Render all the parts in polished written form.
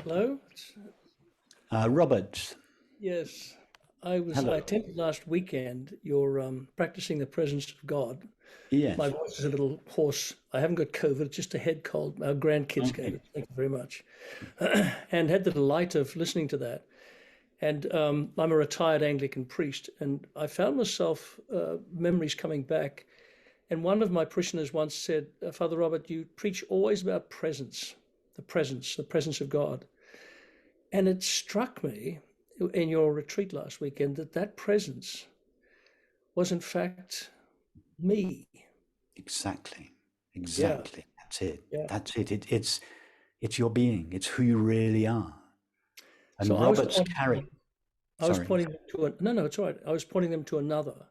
Hello? Robert, Yes. I hello. attended last weekend your practicing the presence of God. My Yes. voice is a little hoarse. I haven't got COVID, it's just a head cold. Our grandkids gave Okay. it. Thank you very much. And had the delight of listening to that. And I'm a retired Anglican priest, and I found myself memories coming back. And one of my parishioners once said, Father Robert, you preach always about presence, the presence of God. And it struck me in your retreat last weekend that that presence was in fact me. Exactly. Yeah, Exactly. That's it. yeah. That's it. It's your being. It's who you really are. So And Robert's character. I was Sorry. pointing them to no, no, it's all right. I was pointing them to another,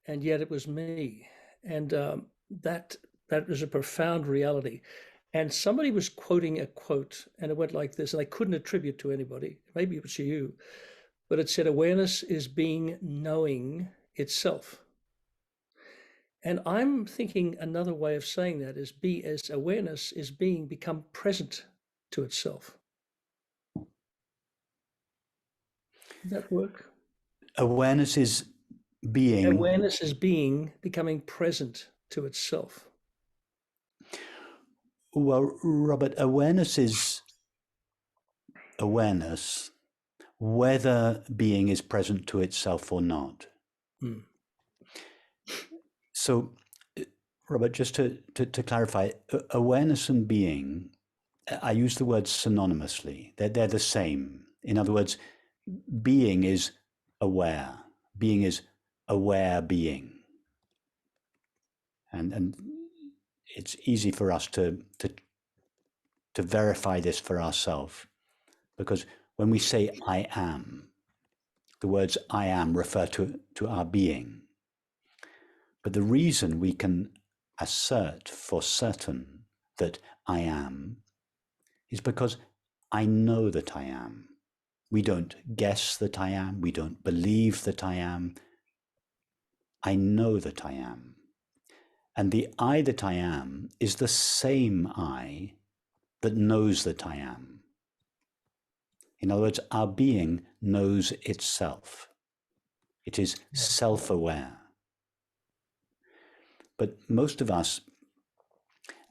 and yet it was me, and that was a profound reality. And somebody was quoting a quote, and it went like this, and I couldn't attribute to anybody. Maybe it was to you, but it said, "Awareness is being knowing itself." And I'm thinking another way of saying that is be as awareness is being become present to itself. Does that work? Awareness is being. Awareness is being becoming present to itself. Well, Robert, awareness is awareness, whether being is present to itself or not. Hmm. So, Robert, just to clarify, awareness and being, I use the words synonymously. They're the same. In other words, being is aware. Being is aware being. And it's easy for us to verify this for ourselves because when we say I am, the words I am refer to our being. But the reason we can assert for certain that I am is because I know that I am. We don't guess that I am. We don't believe that I am. I know that I am. And the I that I am is the same I that knows that I am. In other words, our being knows itself. It is self-aware. But most of us,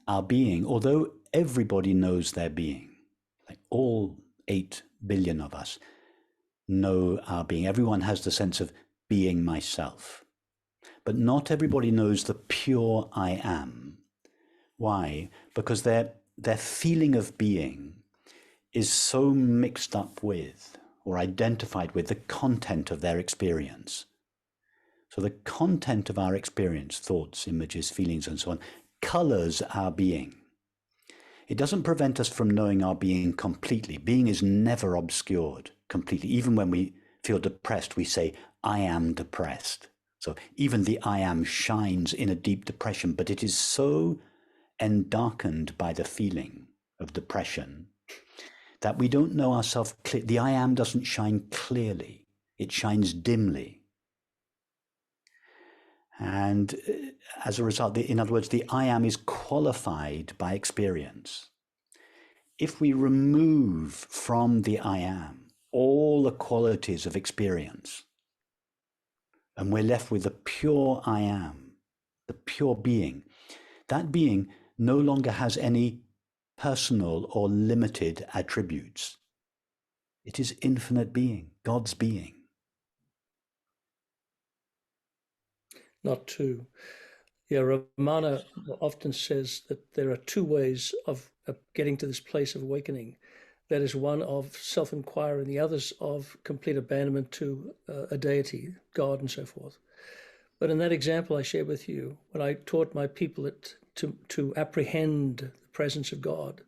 our being, although everybody knows their being, like all 8 billion of us know our being. Everyone has the sense of being myself. But not everybody knows the pure I am. Why? Because their feeling of being is so mixed up with or identified with the content of their experience. So the content of our experience, thoughts, images, feelings, and so on, colors our being. It doesn't prevent us from knowing our being completely. Being is never obscured completely. Even when we feel depressed, we say, I am depressed. So even the I am shines in a deep depression, but it is so endarkened by the feeling of depression that we don't know ourselves clearly. The I am doesn't shine clearly. It shines dimly. And as a result, in other words, the I am is qualified by experience. If we remove from the I am all the qualities of experience, and we're left with the pure I am, the pure being, that being no longer has any personal or limited attributes. It is infinite being, God's being. Not two. Yeah, Ramana often says that there are two ways of getting to this place of awakening. That is one of self-enquiry and the others of complete abandonment to a deity, God and so forth. But in that example I shared with you, when I taught my people to apprehend the presence of God,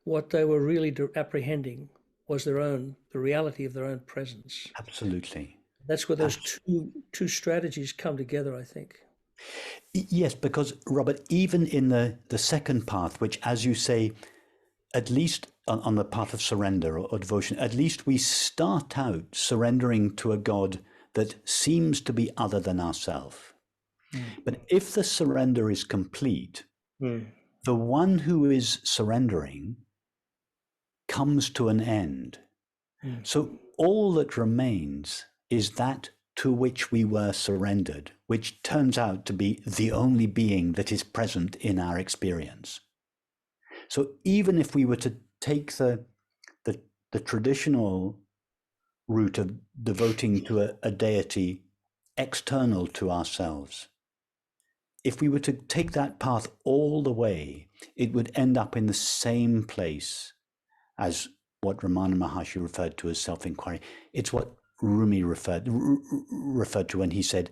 what they were really apprehending was the reality of their own presence. Absolutely. That's where those Absolutely. two strategies come together, I think. Yes, because Robert, even in the second path, which, as you say, at least on the path of surrender or devotion, at least we start out surrendering to a God that seems to be other than ourselves. Mm. But if the surrender is complete, Mm. the one who is surrendering comes to an end. So all that remains is that to which we were surrendered, which turns out to be the only being that is present in our experience. So even if we were to take the traditional route of devoting to a deity external to ourselves, if we were to take that path all the way, it would end up in the same place as what Ramana Maharshi referred to as self-enquiry. It's what Rumi referred to when he said,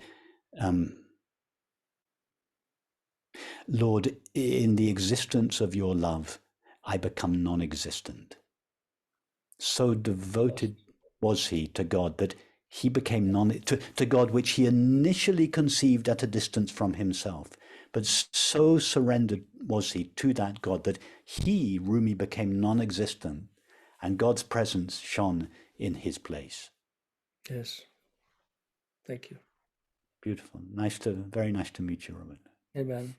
Lord, in the existence of your love, I become non-existent. So devoted was he to God that he became to God, which he initially conceived at a distance from himself. But so surrendered was he to that God that he, Rumi, became non-existent, and God's presence shone in his place. Yes. Thank you. Beautiful. Very nice to meet you, Robert. Amen.